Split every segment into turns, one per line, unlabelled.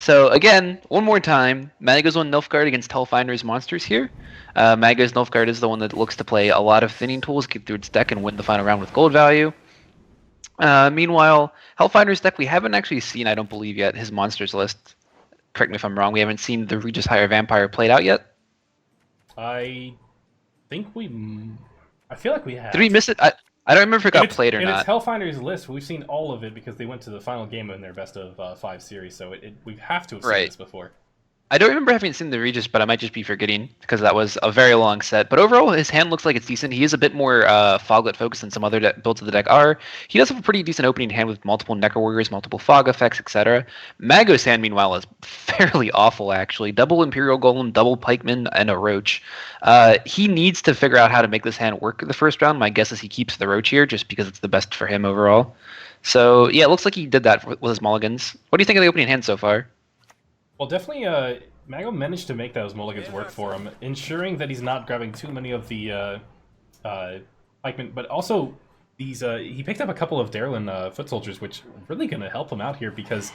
So again, one more time, Maga's on Nilfgaard against Hellfinder's monsters here. Maga's Nilfgaard is the one that looks to play a lot of thinning tools, get through its deck, and win the final round with gold value. Meanwhile, Hellfinder's deck we haven't actually seen, I don't believe yet, his monsters list. Correct me if I'm wrong, we haven't seen the Regis Higher Vampire played out yet.
I think I feel like we have.
Did we miss it? I don't remember if it got played or
not.
In
its Hellfinder's list, we've seen all of it because they went to the final game in their best of 5 series, so we have to have seen this before.
I don't remember having seen the Regis, but I might just be forgetting because that was a very long set. But overall, his hand looks like it's decent. He is a bit more Foglet focused than some other builds of the deck are. He does have a pretty decent opening hand with multiple Necro Warriors, multiple Fog effects, etc. Mago's hand, meanwhile, is fairly awful, actually. Double Imperial Golem, double Pikeman, and a Roach. He needs to figure out how to make this hand work the first round. My guess is he keeps the Roach here just because it's the best for him overall. So, yeah, it looks like he did that with his mulligans. What do you think of the opening hand so far?
Well, definitely, Mago managed to make those mulligans work for him, ensuring that he's not grabbing too many of the pikemen, but also these. He picked up a couple of Darlin foot soldiers, which are really going to help him out here because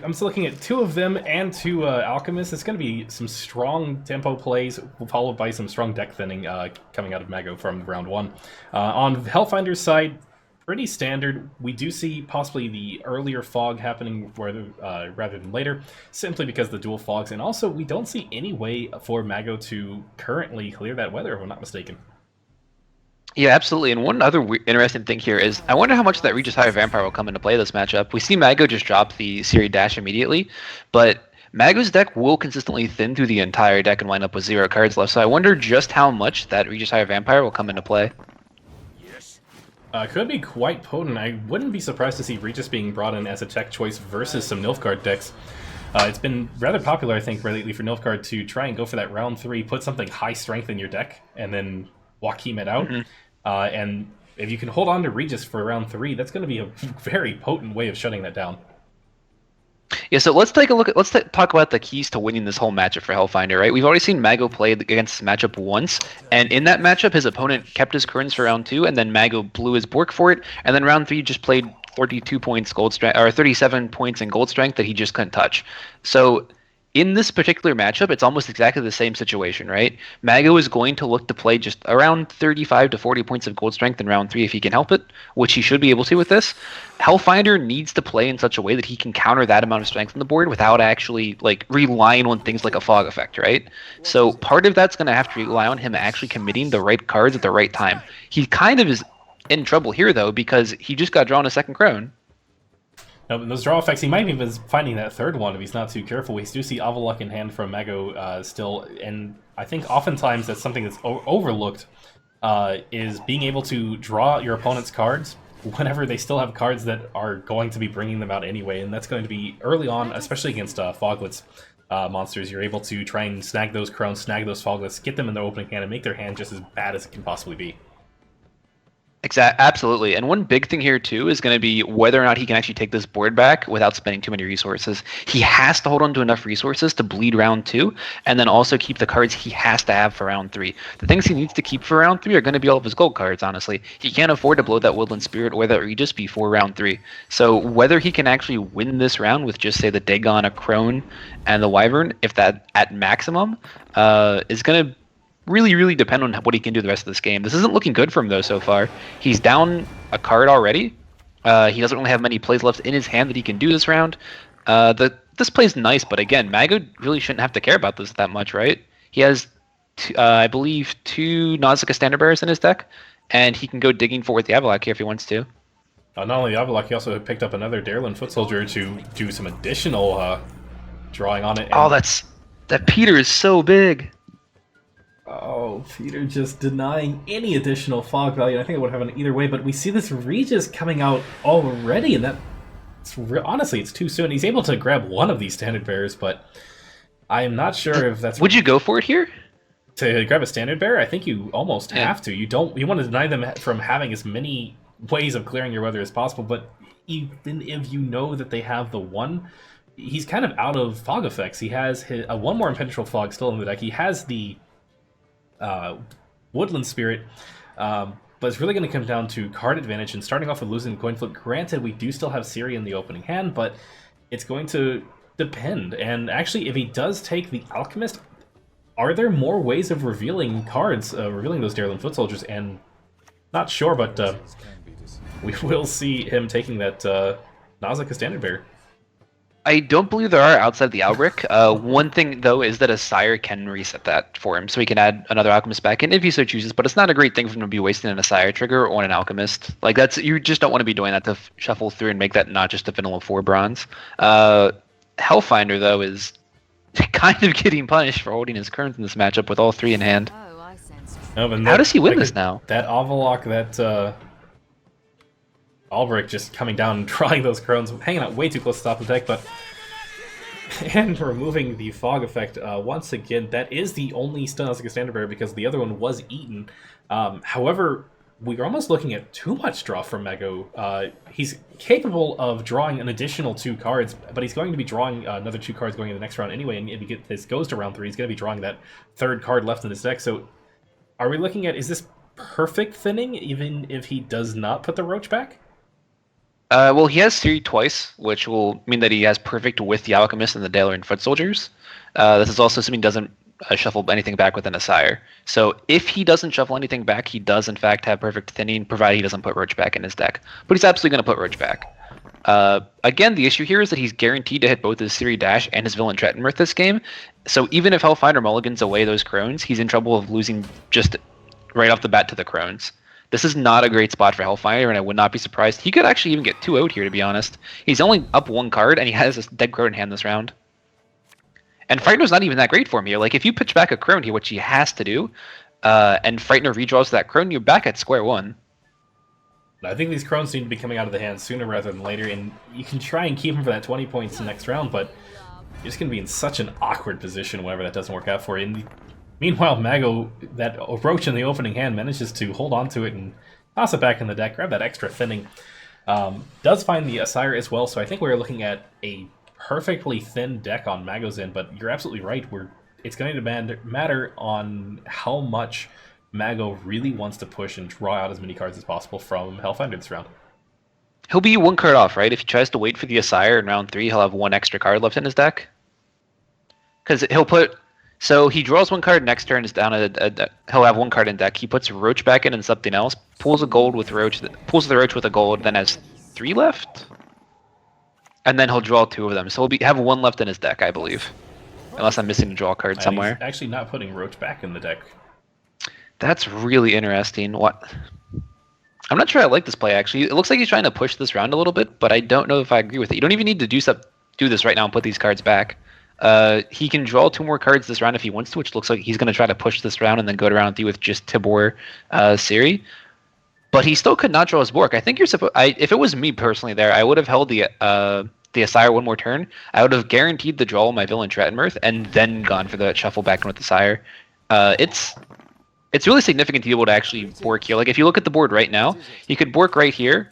I'm still looking at 2 of them and 2 alchemists. It's going to be some strong tempo plays, followed by some strong deck thinning coming out of Mago from round 1. On Hellfinder's side, pretty standard. We do see possibly the earlier fog happening rather than later, simply because the dual fogs, and also we don't see any way for Mago to currently clear that weather, if I'm not mistaken.
Yeah, absolutely. And one other interesting thing here is I wonder how much that Regis Higher Vampire will come into play this matchup. We see Mago just drop the Siri Dash immediately, but Mago's deck will consistently thin through the entire deck and wind up with 0 cards left, so I wonder just how much that Regis Higher Vampire will come into play.
Could be quite potent. I wouldn't be surprised to see Regis being brought in as a tech choice versus some Nilfgaard decks. It's been rather popular, I think, lately for Nilfgaard to try and go for that round 3, put something high strength in your deck, and then Joachim it out. And if you can hold on to Regis for round 3, that's going to be a very potent way of shutting that down.
Yeah, so let's take a look at talk about the keys to winning this whole matchup for Hellfinder, right? We've already seen Mago play against this matchup once, and in that matchup, his opponent kept his Kerns for round 2, and then Mago blew his Bork for it, and then round 3 just played 42 points gold strength or 37 points in gold strength that he just couldn't touch. So in this particular matchup, it's almost exactly the same situation, right? Mago is going to look to play just around 35 to 40 points of gold strength in round 3 if he can help it, which he should be able to with this. Hellfinder needs to play in such a way that he can counter that amount of strength on the board without actually relying on things like a fog effect, right? So part of that's going to have to rely on him actually committing the right cards at the right time. He kind of is in trouble here, though, because he just got drawn a second Crone.
Now, those draw effects, he might be finding that third one if he's not too careful. We do see Avalok in hand from Mago still, and I think oftentimes that's something that's overlooked, is being able to draw your opponent's cards whenever they still have cards that are going to be bringing them out anyway, and that's going to be early on, especially against Foglets monsters. You're able to try and snag those Crones, snag those Foglets, get them in their opening hand, and make their hand just as bad as it can possibly be.
Absolutely. And one big thing here, too, is going to be whether or not he can actually take this board back without spending too many resources. He has to hold on to enough resources to bleed round 2, and then also keep the cards he has to have for round 3. The things he needs to keep for round 3 are going to be all of his gold cards, honestly. He can't afford to blow that Woodland Spirit or that Regis before round 3. So whether he can actually win this round with just, say, the Dagon, a Crone, and the Wyvern, if that at maximum, is going to really depend on what he can do the rest of this game. This isn't looking good for him, though, so far. He's down a card already. He doesn't really have many plays left in his hand that he can do this round. This play's nice, but again, Mago really shouldn't have to care about this that much, right? He has, I believe, 2 Nausicaa Standard Bearers in his deck, and he can go digging for with the Avalok here if he wants to.
Not only the Avalok, he also picked up another Darlin Foot Soldier to do some additional drawing on it.
Oh, that Peter is so big.
Oh, Peter just denying any additional fog value. I think it would have happened either way, but we see this Regis coming out already, and honestly, it's too soon. He's able to grab one of these Standard Bearers, but I am not sure if that's...
Would you go for it here?
To grab a Standard Bearer? I think you almost have to. You want to deny them from having as many ways of clearing your weather as possible, but even if you know that they have the one, he's kind of out of fog effects. He has one more Impenetrable Fog still in the deck. He has the Woodland Spirit, but it's really going to come down to card advantage, and starting off with losing Coin Flip. Granted, we do still have Siri in the opening hand, but it's going to depend. And actually, if he does take the Alchemist, are there more ways of revealing cards, revealing those Darylin Foot Soldiers? And not sure, but we will see him taking that Nausicaa Standard Bearer.
I don't believe there are outside the Albric. One thing, though, is that a Sire can reset that for him, so he can add another Alchemist back in if he so chooses, but it's not a great thing for him to be wasting a Sire trigger on an Alchemist. Like, that's, you just don't want to be doing that to shuffle through and make that not just a vanilla 4 bronze. Hellfinder, though, is kind of getting punished for holding his Kerns in this matchup with all 3 in hand. How does he win this now?
That Avalok, that Albric just coming down and drawing those Crones, hanging out way too close to the top of the deck, but... And removing the Fog effect, once again, that is the only Nausicaa Standard Bearer because the other one was eaten. However, we're almost looking at too much draw from Mago. He's capable of drawing an additional 2 cards, but he's going to be drawing another 2 cards going into the next round anyway, and if this goes to round 3, he's going to be drawing that 3rd card left in his deck. So, are we looking at, is this perfect thinning, even if he does not put the Roach back?
Well, he has Siri twice, which will mean that he has perfect with the Alchemist and the Darylin Foot Soldiers. This is also assuming he doesn't shuffle anything back within a Sire. So if he doesn't shuffle anything back, he does in fact have perfect thinning, provided he doesn't put Roach back in his deck. But he's absolutely going to put Roach back. Again, the issue here is that he's guaranteed to hit both his Siri Dash and his Villain Trettenmirth this game. So even if Hellfinder mulligans away those Crones, he's in trouble of losing just right off the bat to the Crones. This is not a great spot for Hellfinder, and I would not be surprised. He could actually even get 2 out here, to be honest. He's only up 1 card, and he has a dead Crone in hand this round. And Frightener's not even that great for him here. Like, if you pitch back a Crone here, which he has to do, and Frightener redraws that Crone, you're back at square one.
I think these Crones need to be coming out of the hand sooner rather than later, and you can try and keep them for that 20 points in the next round, but you're just going to be in such an awkward position whenever that doesn't work out for you. And meanwhile, Mago, that Roach in the opening hand, manages to hold on to it and toss it back in the deck, grab that extra thinning. Does find the Sire as well, so I think we're looking at a perfectly thin deck on Mago's end, but you're absolutely right. It's going to matter on how much Mago really wants to push and draw out as many cards as possible from Hellfinder this round.
He'll be 1 card off, right? If he tries to wait for the Sire in round 3, he'll have 1 extra card left in his deck. Because he'll put... So he draws 1 card, next turn is down he'll have 1 card in deck. He puts Roach back in and something else, pulls a gold with Roach, pulls the Roach with a gold, then has 3 left? And then he'll draw 2 of them. So he'll have 1 left in his deck, I believe. Unless I'm missing a draw card somewhere.
He's actually not putting Roach back in the deck.
That's really interesting. What? I'm not sure I like this play, actually. It looks like he's trying to push this round a little bit, but I don't know if I agree with it. You don't even need to do this right now and put these cards back. He can draw 2 more cards this round if he wants to, which looks like he's going to try to push this round and then go to round 3 with just Tibor, Siri. But he still could not draw his Bork. I think you're supposed... if it was me personally there, I would have held the Sire 1 more turn. I would have guaranteed the draw of my Villain Trettenmirth and then gone for the shuffle back in with the Sire. It's really significant to be able to actually Bork here. Like, if you look at the board right now, he could Bork right here.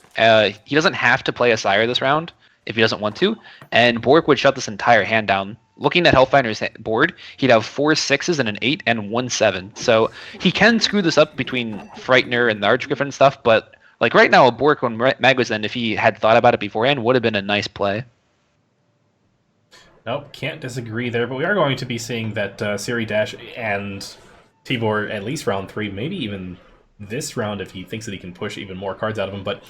He doesn't have to play a Sire this round if he doesn't want to, and Bork would shut this entire hand down. Looking at Hellfinder's board, he'd have 4 6s and an 8 and 1 7. So he can screw this up between Frightener and the Archgriffin and stuff, but like right now, a Bork on Mago's end, if he had thought about it beforehand, would have been a nice play.
Nope, can't disagree there, but we are going to be seeing that Siri Dash and Tibor at least round 3, maybe even this round if he thinks that he can push even more cards out of him. But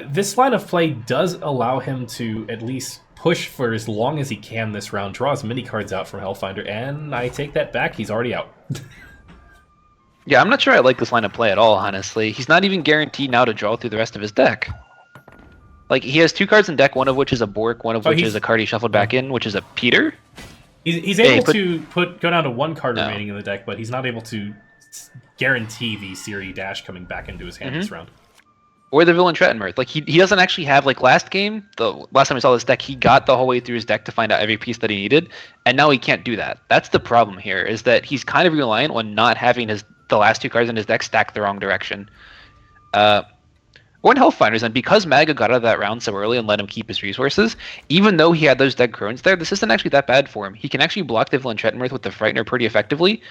this line of play does allow him to at least push for as long as he can this round, draw as many cards out from Hellfinder, and I take that back, he's already out.
Yeah, I'm not sure I like this line of play at all, honestly. He's not even guaranteed now to draw through the rest of his deck. Like, he has 2 cards in deck, one of which is a Bork, one of which is a card he shuffled back in, which is a Peter.
He's able to go down to 1 card remaining in the deck, but he's not able to guarantee the Siri Dash coming back into his hand this round.
Or the Villain Trettenmirth. Like, he doesn't actually have, like, last game, the last time we saw this deck, he got the whole way through his deck to find out every piece that he needed, and now he can't do that. That's the problem here, is that he's kind of reliant on not having the last 2 cards in his deck stacked the wrong direction. Or in Hellfinders, and because Maga got out of that round so early and let him keep his resources, even though he had those dead Crones there, this isn't actually that bad for him. He can actually block the Villain Trettenmirth with the Frightener pretty effectively,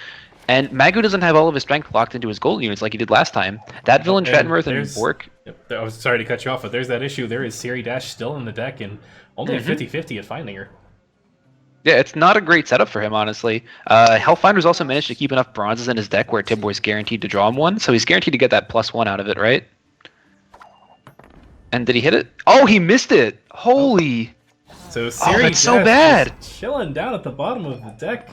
and Mago doesn't have all of his strength locked into his gold units like he did last time. That Villain Trettenmirth and Bork...
I was sorry to cut you off, but there's that issue. There is Siri Dash still in the deck, and only a 50-50 at finding her.
Yeah, it's not a great setup for him, honestly. Hellfinder's also managed to keep enough bronzes in his deck where Tibor's guaranteed to draw him one, so he's guaranteed to get that +1 out of it, right? And did he hit it? Oh, he missed it! Holy!
So Siri
that's so bad!
Chilling down at the bottom of the deck.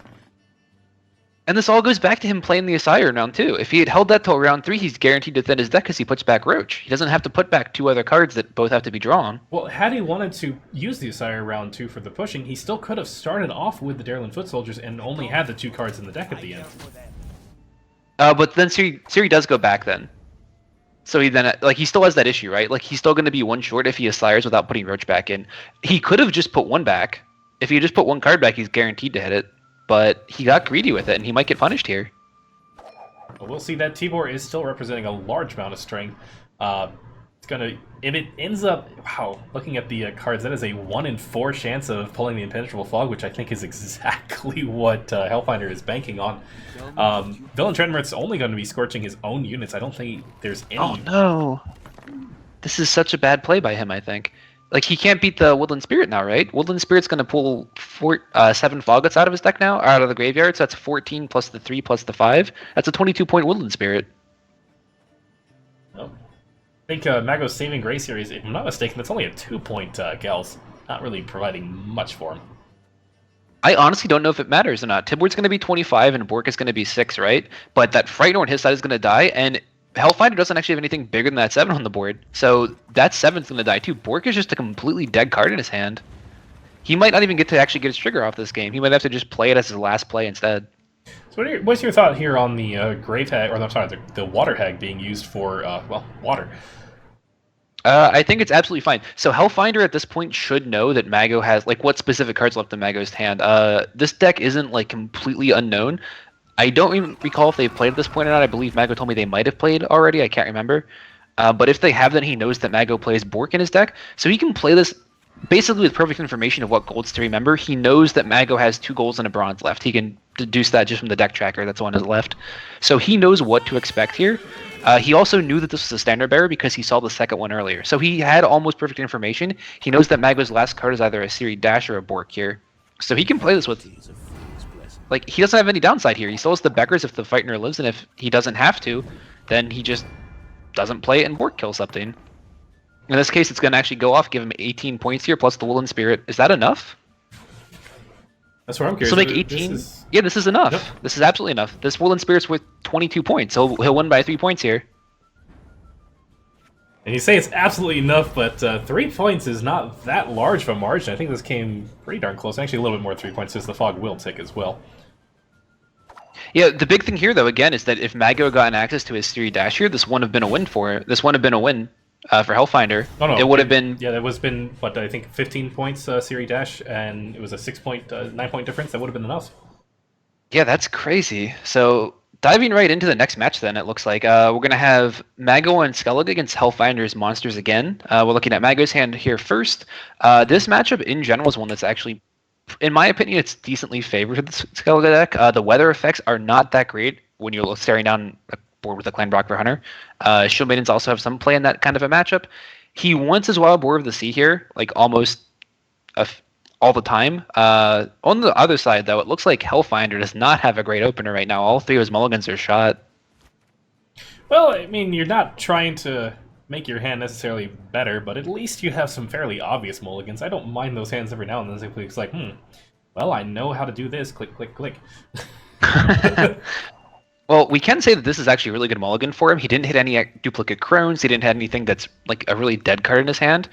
And this all goes back to him playing the Asire in round 2. If he had held that till round 3, he's guaranteed to thin his deck because he puts back Roach. He doesn't have to put back 2 other cards that both have to be drawn.
Well, had he wanted to use the Asire round 2 for the pushing, he still could have started off with the Darylin Foot Soldiers and only had the 2 cards in the deck at the end.
But then Siri does go back then. So he then, like, he still has that issue, right? Like, he's still going to be 1 short if he Asires without putting Roach back in. He could have just put 1 back. If he just put 1 card back, he's guaranteed to hit it. But he got greedy with it, and he might get punished here.
But we'll see that Tibor is still representing a large amount of strength. It's gonna, if it ends up, wow, looking at the cards, that is a 1 in 4 chance of pulling the Impenetrable Fog, which I think is exactly what Hellfinder is banking on. Villain Trenmerth's only going to be scorching his own units. I don't think there's any.
Oh no! This is such a bad play by him, I think. Like, he can't beat the Woodland Spirit now, right? Woodland Spirit's going to pull 7 Fogguts out of his deck now, or out of the graveyard, so that's 14 plus the 3 plus the 5. That's a 22-point Woodland Spirit.
Oh. I think Mago's Saving Grace series, if I'm not mistaken, that's only a 2-point Gels. Not really providing much for him.
I honestly don't know if it matters or not. Tibor's going to be 25 and Bork is going to be 6, right? But that Frightenor on his side is going to die, and Hellfinder doesn't actually have anything bigger than that 7 on the board. So that 7's going to die too. Bork is just a completely dead card in his hand. He might not even get to actually get his trigger off this game. He might have to just play it as his last play instead.
So what's your thought here on the Grave Hag, or I'm sorry, the Water Hag being used for, well, water?
I think it's absolutely fine. So Hellfinder at this point should know that Mago has, like, what specific cards left in Mago's hand. This deck isn't, like, completely unknown. I don't even recall if they've played at this point or not. I believe Mago told me they might have played already. I can't remember. But if they have, then he knows that Mago plays Bork in his deck. So he can play this basically with perfect information of what golds to remember. He knows that Mago has 2 golds and a bronze left. He can deduce that just from the deck tracker that's on his left. So he knows what to expect here. He also knew that this was a standard bearer because he saw the second one earlier. So he had almost perfect information. He knows that Mago's last card is either a Siri Dash or a Bork here. So he can play this with... Like, he doesn't have any downside here. He still has the Beckers if the Frightener lives, and if he doesn't have to, then he just doesn't play it and Bork kills something. In this case, it's going to actually go off, give him 18 points here, plus the Woodland Spirit. Is that enough?
That's what I'm curious.
So make 18? Yeah, this is enough. Yep. This is absolutely enough. This Woodland Spirit's worth 22 points. He'll win by 3 points here.
And you say it's absolutely enough, but 3 points is not that large of a margin. I think this came pretty darn close. Actually, a little bit more 3 points, since the fog will tick as well.
Yeah, the big thing here, though, again, is that if Mago had gotten access to his Siri Dash here, this wouldn't have been a win for This wouldn't have been a win for Hellfinder.
Oh, no,
it would have been...
Yeah, that was been, what, I think 15 points Siri Dash, and it was a 9-point difference. That would have been enough.
Yeah, that's crazy. So, diving right into the next match, then, it looks like. We're going to have Mago and Skellig against Hellfinder's Monsters again. We're looking at Mago's hand here first. This matchup, in general, is one that's actually... In my opinion, it's decently favored to the Skellige deck. The weather effects are not that great when you're staring down a board with a Clan Brock for Hunter. Shield Maidens also have some play in that kind of a matchup. He wants his Wild Boar of the Sea here, like almost all the time. On the other side, though, it looks like Hellfinder does not have a great opener right now. All 3 of his mulligans are shot.
Well, I mean, you're not trying to make your hand necessarily better, but at least you have some fairly obvious mulligans. I don't mind those hands every now and then. Simply it's like, well, I know how to do this. Click, click, click.
Well, we can say that this is actually a really good mulligan for him. He didn't hit any duplicate crones. He didn't have anything that's like a really dead card in his hand.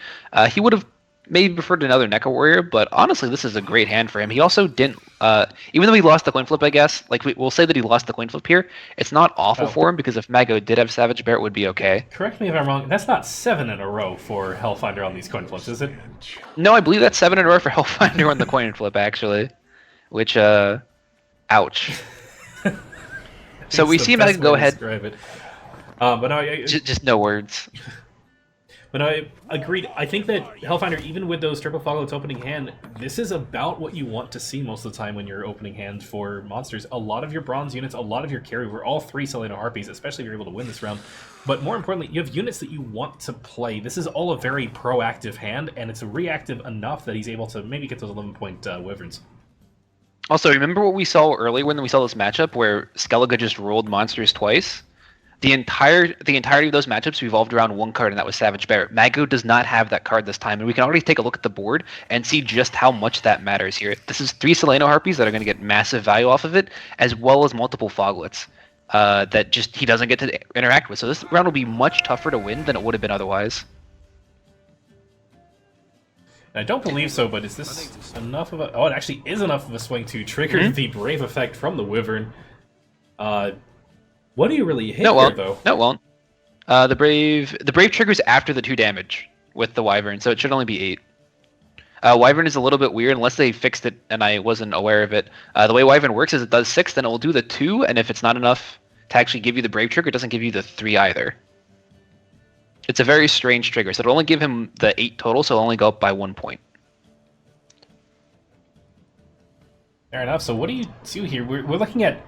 He would have maybe preferred another Neko Warrior, but honestly, this is a great hand for him. He also didn't, even though he lost the coin flip, I guess, like we'll say that he lost the coin flip here, it's not awful for him, because if Mago did have Savage Bear, it would be okay.
Correct me if I'm wrong, that's not 7 in a row for Hellfinder on these coin flips, is it?
No, I believe that's 7 in a row for Hellfinder on the coin flip, actually. Which, ouch. So we see Mago go ahead.
But no,
just no words.
But I agreed. I think that Hellfinder, even with those triple Fogglets opening hand, this is about what you want to see most of the time when you're opening hand for monsters. A lot of your bronze units, a lot of your carry, we're all 3 Selena Harpies, especially if you're able to win this round. But more importantly, you have units that you want to play. This is all a very proactive hand, and it's reactive enough that he's able to maybe get those 11-point Wyverns.
Also, remember what we saw earlier when we saw this matchup where Skellige just rolled monsters twice? The entirety of those matchups revolved around one card, and that was Savage Bear. Mago does not have that card this time, and we can already take a look at the board and see just how much that matters here. This is 3 Seleno Harpies that are going to get massive value off of it, as well as multiple Foglets that just he doesn't get to interact with. So this round will be much tougher to win than it would have been otherwise.
I don't believe so, but is this enough of a... Oh, it actually is enough of a swing to trigger the Brave effect from the Wyvern. What do you really hit here, though?
No, it won't. The Brave triggers after the 2 damage with the Wyvern, so it should only be 8. Wyvern is a little bit weird, unless they fixed it and I wasn't aware of it. The way Wyvern works is it does 6, then it will do the 2, and if it's not enough to actually give you the Brave trigger, it doesn't give you the 3 either. It's a very strange trigger, so it'll only give him the 8 total, so it'll only go up by 1 point.
Fair enough. So what do you do here? We're looking at...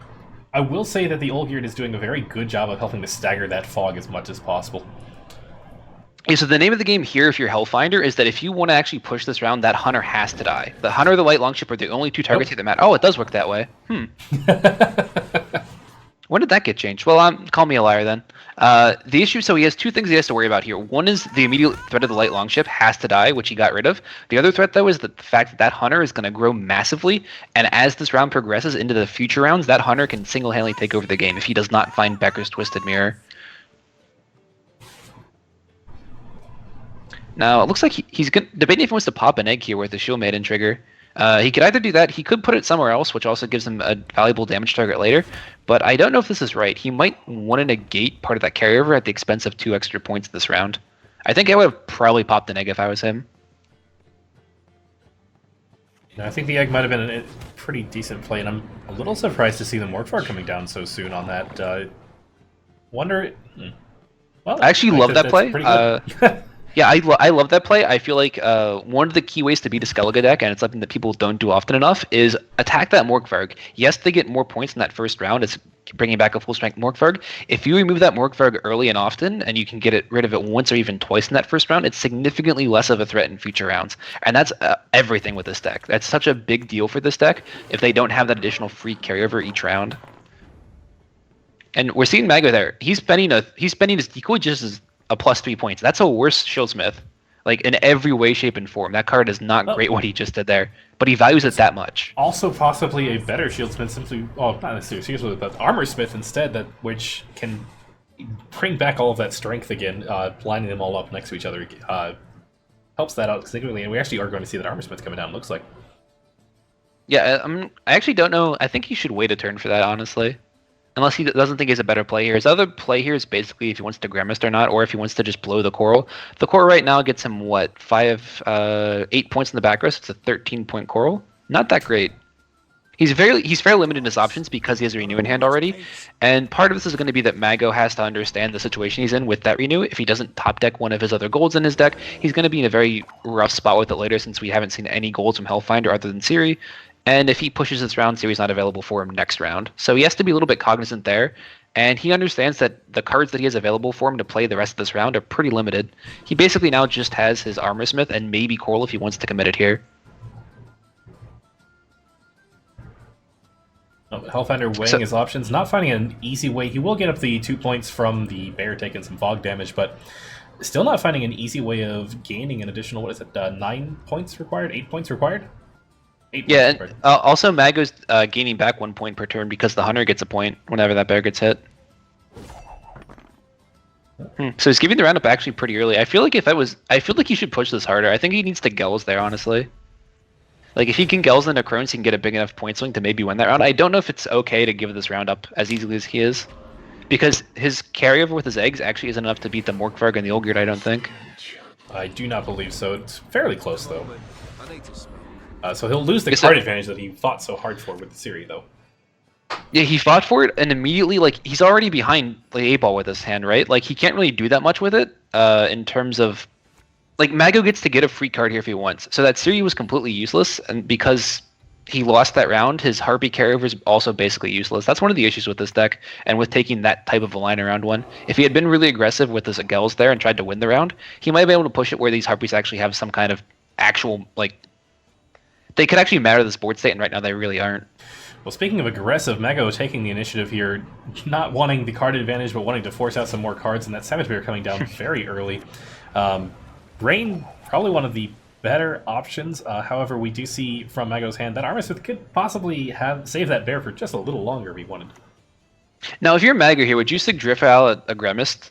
I will say that the Olgierd is doing a very good job of helping to stagger that fog as much as possible.
Yeah, so the name of the game here, if you're Hellfinder, is that if you want to actually push this round, that Hunter has to die. The Hunter or the Light Longship are the only 2 targets here that matter. Oh, it does work that way. When did that get changed? Well, call me a liar then. The issue, so he has 2 things he has to worry about here. One is the immediate threat of the Light Longship has to die, which he got rid of. The other threat, though, is the fact that that Hunter is going to grow massively, and as this round progresses into the future rounds, that Hunter can single-handedly take over the game if he does not find Becker's Twisted Mirror. Now, it looks like he's debating if he wants to pop an egg here with the Shield Maiden trigger. He could either do that, he could put it somewhere else, which also gives him a valuable damage target later, but I don't know if this is right. He might want to negate part of that carryover at the expense of 2 extra points this round. I think I would have probably popped an egg if I was him.
I think the egg might have been a pretty decent play, and I'm a little surprised to see the Morkvar coming down so soon on that. Wonder... Well,
I actually love that play. Yeah, I love that play. I feel like one of the key ways to beat a Skellige deck, and it's something that people don't do often enough, is attack that Morkvarg. Yes, they get more points in that first round. It's bringing back a full-strength Morkvarg. If you remove that Morkvarg early and often, and you can get rid of it once or even twice in that first round, it's significantly less of a threat in future rounds. And that's everything with this deck. That's such a big deal for this deck if they don't have that additional free carryover each round. And we're seeing Mago there. He's spending his decoy just as a plus 3 points. That's a worse Shieldsmith, like in every way, shape, and form. That card is not great what he just did there, but he values it that much.
Also, possibly a better Shieldsmith, simply, oh, not necessarily, but Armorsmith instead, which can bring back all of that strength again, lining them all up next to each other. Helps that out significantly, and we actually are going to see that Armorsmith coming down. Looks like.
Yeah, I actually don't know. I think he should wait a turn for that, honestly. Unless he doesn't think he's a better play here. His other play here is basically if he wants to Grandmaster or not, or if he wants to just blow the Coral. The Coral right now gets him, what, 8 points in the back row, so it's a 13-point Coral. Not that great. He's fairly limited in his options because he has a Renew in hand already, and part of this is going to be that Mago has to understand the situation he's in with that Renew. If he doesn't top deck one of his other golds in his deck, he's going to be in a very rough spot with it later since we haven't seen any golds from Hellfinder other than Ciri. And if he pushes this round, Ciri's not available for him next round. So he has to be a little bit cognizant there. And he understands that the cards that he has available for him to play the rest of this round are pretty limited. He basically now just has his Armorsmith and maybe Coral if he wants to commit it here.
Hellfinder weighing his options, not finding an easy way. He will get up the 2 points from the Bear taking some fog damage, but still not finding an easy way of gaining an additional, what is it, 9 points required? 8 points required?
Yeah, and also Mago's gaining back 1 point per turn because the Hunter gets a point whenever that bear gets hit. So he's giving the round up actually pretty early. I feel like he should push this harder. I think he needs to Gels there, honestly. Like if he can Gels into Crones, he can get a big enough point swing to maybe win that round. I don't know if it's okay to give this round up as easily as he is, because his carryover with his eggs actually isn't enough to beat the Morkvarg and the Olgierd, I don't think.
I do not believe so. It's fairly close though. So he'll lose the card advantage that he fought so hard for with the Ciri, though.
Yeah, he fought for it, and immediately, like, he's already behind the 8-ball with his hand, right? Like, he can't really do that much with it, in terms of... Like, Mago gets to get a free card here if he wants. So that Ciri was completely useless, and because he lost that round, his Harpy carryover is also basically useless. That's one of the issues with this deck, and with taking that type of a line around one. If he had been really aggressive with his Gels there and tried to win the round, he might be able to push it where these Harpies actually have some kind of actual, like... They could actually matter to the board state, and right now they really aren't.
Well, speaking of aggressive, Mago taking the initiative here, not wanting the card advantage, but wanting to force out some more cards, and that Savage Bear coming down very early. Rain, probably one of the better options. However, we do see from Mago's hand that Armorsmith could possibly save that bear for just a little longer if he wanted.
Now, if you're Mago here, would you sig Drift out a Gremist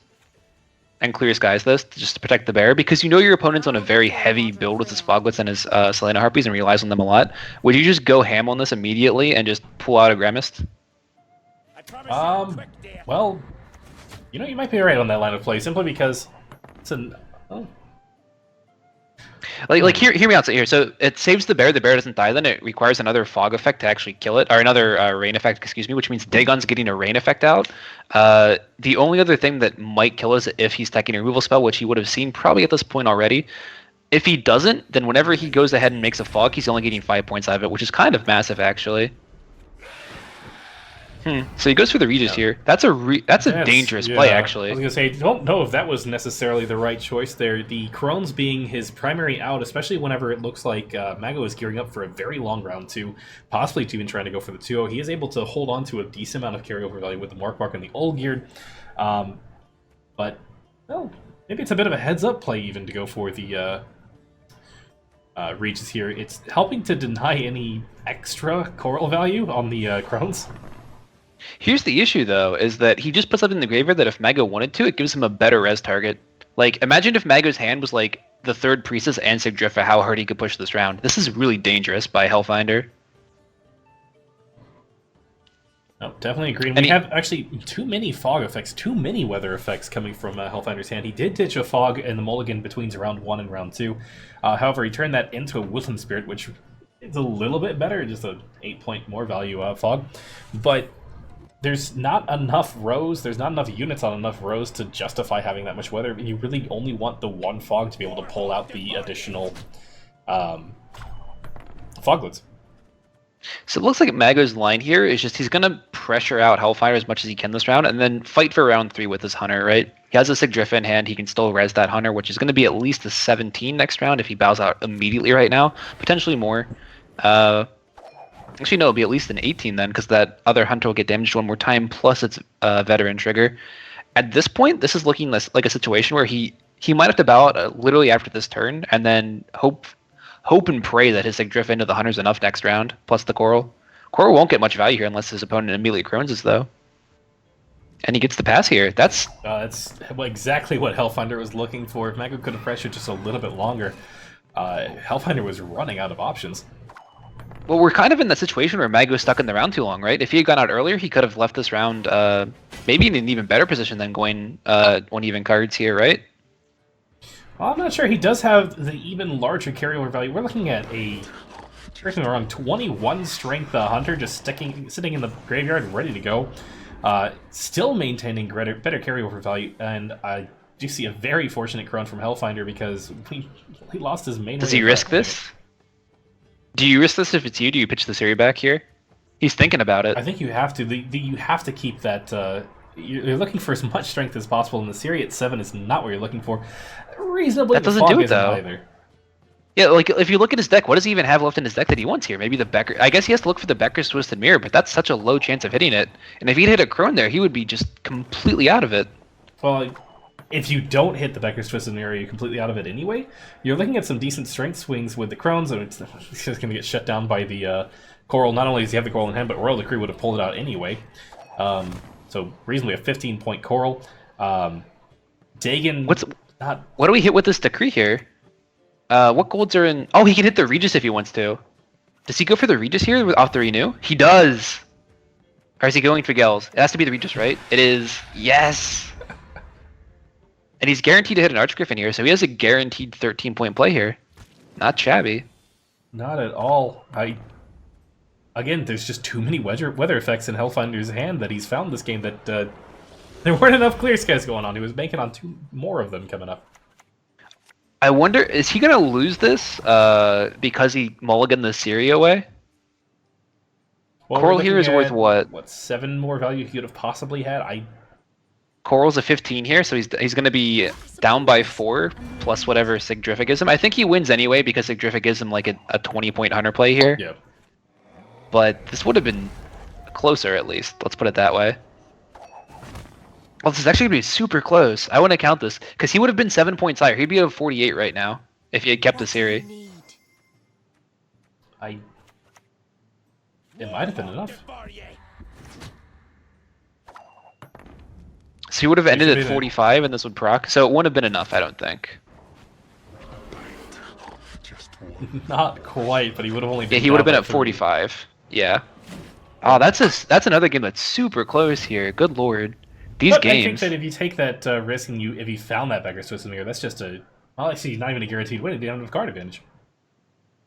and Clear Skies this just to protect the bear? Because you know your opponent's on a very heavy build with his Foglets and his Selena Harpies and relies on them a lot. Would you just go ham on this immediately and just pull out a Gremist?
Well, you know, you might be right on that line of play, simply because it's an... Oh.
Like hear me out here. So it saves the bear doesn't die, then it requires another fog effect to actually kill it, or another rain effect, excuse me, which means Dagon's getting a rain effect out. The only other thing that might kill us if he's taking a removal spell, which he would have seen probably at this point already. If he doesn't, then whenever he goes ahead and makes a fog, he's only getting 5 points out of it, which is kind of massive actually. So he goes for the Regis here. That's a dangerous play, actually.
I was gonna say, don't know if that was necessarily the right choice there. The Crones being his primary out, especially whenever it looks like Mago is gearing up for a very long round 2, possibly even trying to go for the 2-0. He is able to hold on to a decent amount of carryover value with the Mark and the Old Geared. But, well, maybe it's a bit of a heads-up play even to go for the Regis here. It's helping to deny any extra coral value on the Crones.
Here's the issue, though, is that he just puts up in the graveyard that if Mago wanted to, it gives him a better res target. Like, imagine if Mago's hand was like the third Priestess and Sigdrift for how hard he could push this round. This is really dangerous by Hellfinder.
Oh, definitely agree. And we have actually too many fog effects, too many weather effects coming from Hellfinder's hand. He did ditch a fog in the mulligan between round 1 and round 2. However, he turned that into a Woodland Spirit, which is a little bit better, just a 8-point more value fog. But there's not enough rows, there's not enough units on enough rows to justify having that much weather, and you really only want the one fog to be able to pull out the additional foglets.
So it looks like Mago's line here is just he's going to pressure out Hellfire as much as he can this round, and then fight for round 3 with his Hunter, right? He has a Sigdrift in hand, he can still res that Hunter, which is going to be at least a 17 next round if he bows out immediately right now, potentially more. Actually, no, it'll be at least an 18 then, because that other Hunter will get damaged one more time, plus its veteran trigger. At this point, this is looking like a situation where he might have to bow out literally after this turn, and then hope and pray that his Sigdrift into the Hunter's enough next round, plus the Coral. Coral won't get much value here unless his opponent immediately crones us, though. And he gets the pass here. That's
exactly what Hellfinder was looking for. If Mago could have pressured just a little bit longer, Hellfinder was running out of options.
Well, we're kind of in that situation where Mago's stuck in the round too long, right? If he had gone out earlier, he could have left this round maybe in an even better position than going 1 even cards here, right?
Well, I'm not sure. He does have the even larger carryover value. We're looking at a, correct me if I'm wrong, 21 strength Hunter just sitting in the graveyard ready to go. Still maintaining better carryover value, and I do see a very fortunate Crone from Hellfinder because he lost his main...
Does he risk this? Do you risk this if it's you? Do you pitch the Siri back here? He's thinking about it.
I think you have to. You have to keep that... you're looking for as much strength as possible, and the Siri at 7 is not what you're looking for. Reasonably,
that doesn't do it, though. Either. Yeah, like, if you look at his deck, what does he even have left in his deck that he wants here? Maybe the Becker... I guess he has to look for the Becker's Twisted Mirror, but that's such a low chance of hitting it. And if he'd hit a Crone there, he would be just completely out of it.
Well, if you don't hit the Becker's Twisted Mirror, you're completely out of it anyway. You're looking at some decent strength swings with the Crones, and it's just going to get shut down by the Coral. Not only does he have the Coral in hand, but Royal Decree would have pulled it out anyway. So reasonably a 15-point Coral. Dagon...
What do we hit with this Decree here? What golds are in... Oh, he can hit the Regis if he wants to. Does he go for the Regis here off the Renew? He does! Or is he going for Gels? It has to be the Regis, right? It is. Yes! And he's guaranteed to hit an Archgriffin here, so he has a guaranteed 13-point play here. Not shabby.
Not at all. Again, there's just too many weather effects in Hellfinder's hand that he's found this game that there weren't enough clear skies going on. He was banking on 2 more of them coming up.
I wonder, is he going to lose this because he mulliganed the Siri away? Well, Coral here is worth what?
What, 7 more value he could have possibly had?
Coral's a 15 here, so he's going to be down by 4 plus whatever Sigdrific gives him. I think he wins anyway because Sigdrific gives him like a 20-point hunter play here.
Yep.
But this would have been closer at least. Let's put it that way. Well, this is actually going to be super close. I want to count this because he would have been 7 points higher. He'd be at 48 right now if he had kept the series.
It might have been enough.
So he would have ended at 45 and this would proc. So it wouldn't have been enough, I don't think.
Not quite, but he would have only been.
Yeah, he would have been at 45. Yeah. Oh, that's another game that's super close here. Good lord. These games.
I think that if you take that risk and if you found that beggar system here, that's just actually not even a guaranteed win. You don't have card advantage.